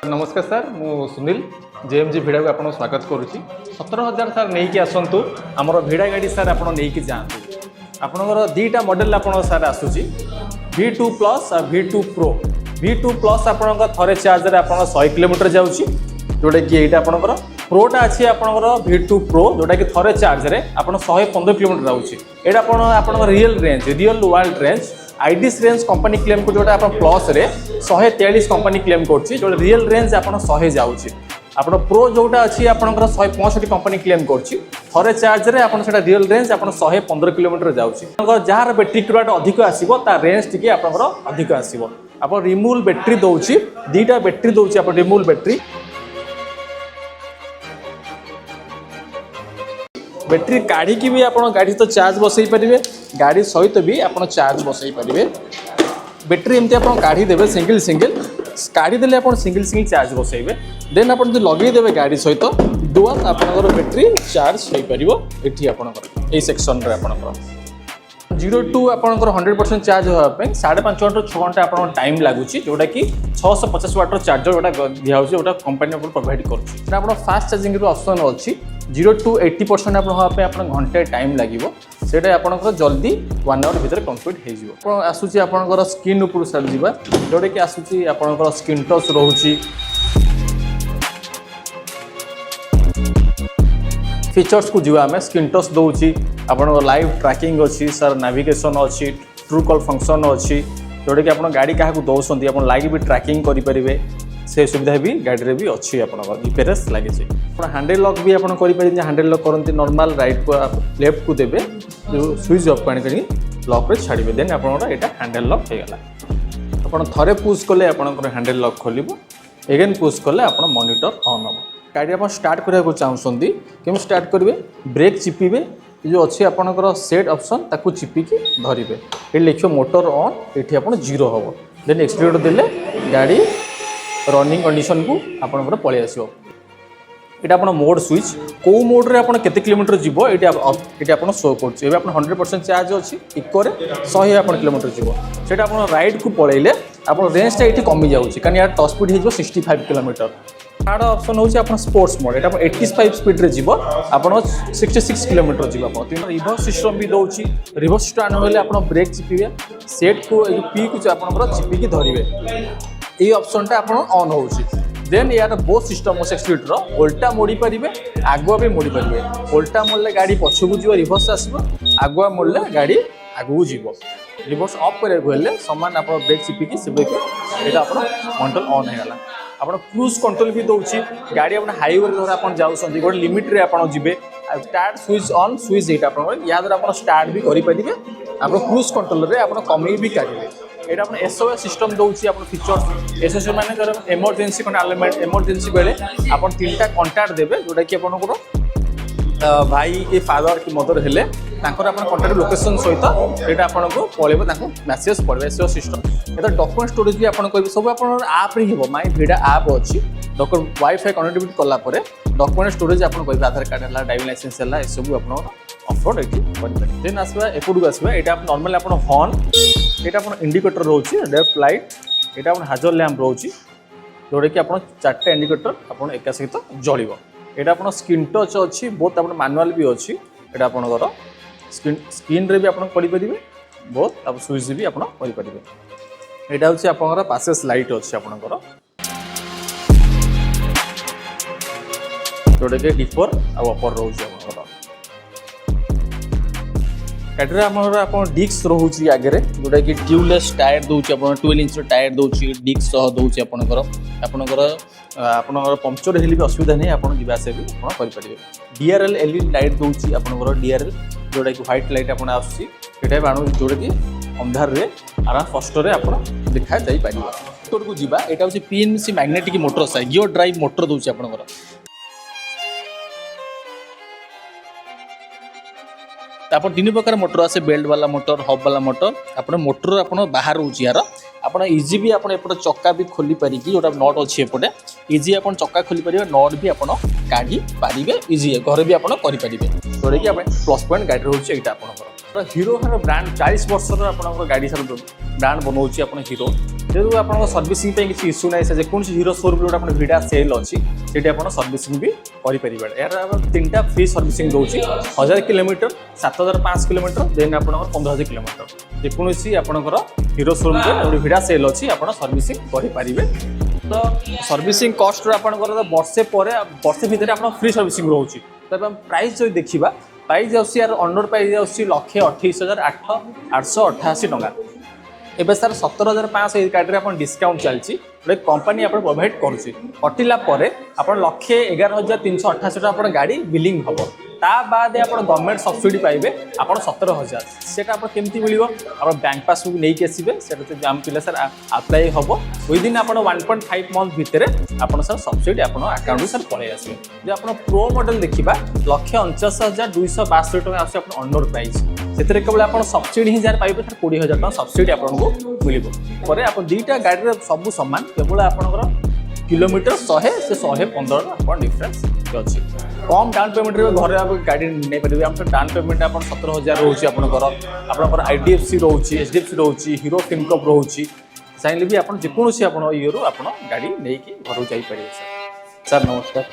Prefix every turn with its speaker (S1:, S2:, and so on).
S1: नमस्कार सर मु सुनील जेएमजी भिड़ा को आपको स्वागत करुच्ची 17,000 सर नहीं कि आसतु आमर भिड़ा गाड़ी सर आप नहीं जातु आपंकर दुईटा मॉडल आप सर आसूसी V2 Plus और V2 Pro V2 Plus आपंकर थरे चार्ज आप 100 किलोमीटर जाऊँगी जोटा कि यहाँ आपंकर प्रोटा अच्छी आपंकर V2 Pro जोटा कि थरे चार्ज रे आप 115 किलोमीटर जाऊँगी यहाँ आप real range real world range IDs range company claim को जोटा आप प्लस रे 143 कंपनी क्लेम करछि जो रियल रेंज आप 100 जाऊँगी आपन प्रो जोटा अच्छी आपंकर 165 कंपनी क्लेम करछि थरे चार्ज रे आपन सेटा रियल रेंज आप 115 किलोमीटर जाऊँगी जार बैटेरी किलोवाट अधिक आसीबो ता रेंज टिके आपनकर अधिक आसीबो आप रिमूवल बैटेरी दउछि दुईटा बैटेरी दउछि आप रिमूवल बैटेरी बैटेरी काढ़ी की भी आप गाड़ी तो चार्ज बसई पारे गाड़ी सहित भी आप चार्ज बसई पारे बैटेरी एमती आप काढ़ी देवे सिंगल सिंगल काढ़ी देले आप सिंगल सिंगल चार्ज बसइबे देन आप लगे देवे गाड़ी सहित डुआल आपनकर बैटेरी चार्ज हो पार ये आपनकर ए सेक्शन रे आपनकर 0 to आपनकर 100% चार्ज होगा 5.5 घंटा 6 घंटा आपन टाइम लगुच जोटा कि 650 वाटर चार्जर जोटा दिया जोटा कंपनी आपको प्रोवाइड कर आप फास्ट चार्जिंग ऑप्शन अच्छी 0 to 80% आप घंटे टाइम लगे से आपंकर जल्दी 1 आवर भितर कम्प्लीट हो आसूसी आपंकर स्क्रीन उपर सर जावा जोटा कि आसूसी आपंकर स्क्रीन टच रोची फीचर्स को जीवा आम स्क्रीन टच दूसरी आपन लाइव ट्रैकिंग अच्छी सर नेविगेशन अच्छी ट्रू कॉल फंक्शन अच्छी जोटा कि आप गाड़ी क्या दौरान आप लाइव भी ट्रैकिंग करेंगे से सुविधा भी गाड़ी में भी अच्छी आप जीपीएस लगे हैंडल लॉक भी आप हैंडल लॉक करते नॉर्मल राइट को लेफ्ट को देवे जो स्विच ऑफ कर लॉक रे छाड़े देन आप हैंडल लॉक होगा आप थे पुश कले आप हैंडल लॉक खोल एगेन पुश कले आप मॉनिटर ऑन हम गाड़ी आप स्टार्ट करने चाहते केम स्टार्ट करेंगे ब्रेक चिपिबे जो अच्छी आपंकर सेट ऑप्शन ताकू चिपिकी धरवे ये लिखिए मोटर ऑन ये आप 0 हम देन एक्सटेरियर देले गाड़ी रनिंग कंडीशन को आपंकर पलि आसो ये आप मोड स्विच कौ मोड रे आप केते किलोमीटर जीवो ये आप शो कर 100% चार्ज अच्छी इको 100 किलोमीटर जीवो से राइड को पलैले आप रेंजटा ये कमी जाऊँगी कारण यार टॉप स्पीड हो 65 किलोमीटर थर्ड ऑप्शन होची आपन स्पोर्ट्स मोड एटा 85 स्पीड रे जीवो आपन 66 किलोमीटर जीवो आपन तीन रिवर्स सिस्टम भी दउची रिवर्स स्टार्ट होले आपन ब्रेक चिपिबे सेट को पी को आपन चिपी की धरिबे ए ऑप्शन टा आपन ऑन होची देन यार बोथ सिस्टम 6 स्पीड रो उल्टा मोड़ी परिबे आगुआ भी मोड़ी परिबे उल्टा मोड़ले गाड़ी पछकु जीवो रिवर्स आसीबो आगुआ मोड़ले गाड़ी आगु जीवो रिवर्स ऑफ करे गले समान आप ब्रेक चिपिकी से ब्रेक एटा आपन कंट्रोल ऑन हे गला आपन क्रूज कंट्रोल भी दउची गाड़ी आपन हाईवे रे आपन जाउसंदी गोटे लिमिट रे आपन जिबे स्टार्ट स्विच ऑन स्विच एटा आपन या द्वारा आपन स्टार्ट भी करि परिबे आपन क्रूज कंट्रोल रे आपन कमी भी काटिबे एटा आपन एसओएस सिस्टम दउची आपन फीचर्स एसओएस माने जर इमरजेंसी कोन एलिमेंट इमरजेंसी बेले आपन तीनटा कांटेक्ट देबे जोटा कि आपन को भाई के फादर की मदर हेले तांकर आपन कांटेक्ट लोकेशन सहित एटा आपन को पळेबो ताको मेसेज पड़बे एसओ सिस्टम एटा डॉक्यूमेंट स्टोरेज भी आपन कहबे सब आपन ऐप रे हेबो माय भिडा ऐप अछि डॉक्यूमेंट वाईफाई कनेक्टिविटी कला परे डॉक्यूमेंट स्टोरेज आपन कहबे आधार कार्ड हला ड्राइविंग लाइसेंस हला ए सब आपन अपलोड एठी करबे देन आसबा एपुडु आसबा एटा आपन नॉर्मली आपन हॉर्न एटा आपन इंडिकेटर रहउछि लेफ्ट लाइट एटा आपन हाजर लैंप रहउछि जोडे कि आपन चारटा इंडिकेटर आपन एका सहित जळिबो एटा आपन स्क्रीन टच अछि बहुत आपन मैनुअल भी अछि एटा आपनकर स्क्रीन रे भी आपन पढि परिबे बहुत आप स्विच भी आपन पढि परिबे एटा होछि आपनकर पासेस लाइट अछि आपनकर जोडे के डिफर आ अपर रहउछि आपनकर गाड़ी आमर आप डिस्क रोचे आगे जोटा कि ट्यूबलेस टायर दूसरी आप 12 इंच टायर दूसरी डिस्क सह दूसरी आपंकर पंक्चर हेल्ले भी असुविधा नहीं आप जावास भी करेंगे डीआरएल एलईडी लाइट दूसरी आपंकर डीआरएल जोटा कि व्हाइट लाइट आप आसुटा भी आणु जोटा कि अंधार रे आराम स्पष्ट आप देखा जापर मोटर को जीवा यहाँ हूँ पीएनसी मैग्नेटिक मोटर साइ गियर ड्राइव मोटर दूसरी आपंकर आप 3 प्रकार मोटर आसे बेल्ट वाला मोटर हब वाला मोटर आपन मोटर आपन बाहर होची यार आपन इजी भी आपन एपट चक्का भी खोली पारि कि जोटा नट अछि एपटे इजी आपन चक्का खोली परिबे नट भी आपन काढी पारिबे इजी घर भी आपन करि परिबे जोडे कि आपन प्लस पॉइंट गाडी होची एटा आपन हीरो हर ब्रांड 40 वर्ष रो आपन गाडी सर ब्रांड बनौची आपन हीरो जेहेतु आप सर्विसिंग किसी इश्यू ना जेकोसी हीरो शोरूम जो आप भिडा सेल अच्छी से आप सर्विसिंग भी करेंगे यार 3टा फ्री सर्विसिंग दूसरी 1000 किलोमीटर 7500 किलोमीटर देन आप 15000 किलोमीटर जेकोसी आपंकर हीरो शोरूम जो भिडा सेल अच्छी आप सर्विसिंग करेंगे तो सर्विसिंग कस्ट आपंकर वर्षे भितर आप फ्री सर्विसिंग रोचे तो प्राइस जो देखा प्राइस जाऊँगी यार अंडर प्राइस जाऊँगी 1,28,888 टंका एवं सर 17,500 गाड़ी में डिस्काउंट चलती गोटे कंपनी आप प्रोवाइड करुच्ची कटिला आप 1,11,388 आप गाड़ी बिलिंग हम ता बाद आप गवर्नमेंट सब्सिडी पाइबे आप 17,000 से केमती मिल आप बैंक पासबुक नहीं आसवे आम पिला सर अप्लाई हम विदिन आप 1.5 मंथ भितर आप सर सब्सिडी आप अकाउंट सर पलि आसवे जो आप प्रो मॉडल देखा 1,49,262 टका आस अंडर प्राइस से केवल आप सब्सिडी ही जार पाइबे 20,000 टका सब्सिडी आपको मिल आप 2टा गाड़ी सब सामान केवल आपंकर किलोमीटर 100 से 115 आप डिफरेंस अच्छी कम डाउन पेमेंट घर आप गाड़ी नहीं पारे आप डाउन पेमेंट आप 17,000 रोचे आपंकर IDFC रोचे HDFC रोचे हीरो फिनकॉप रोचे चाहिए भी आप जेकोसी आप ये आप गाड़ी नहीं घर जापर सर नमस्कार।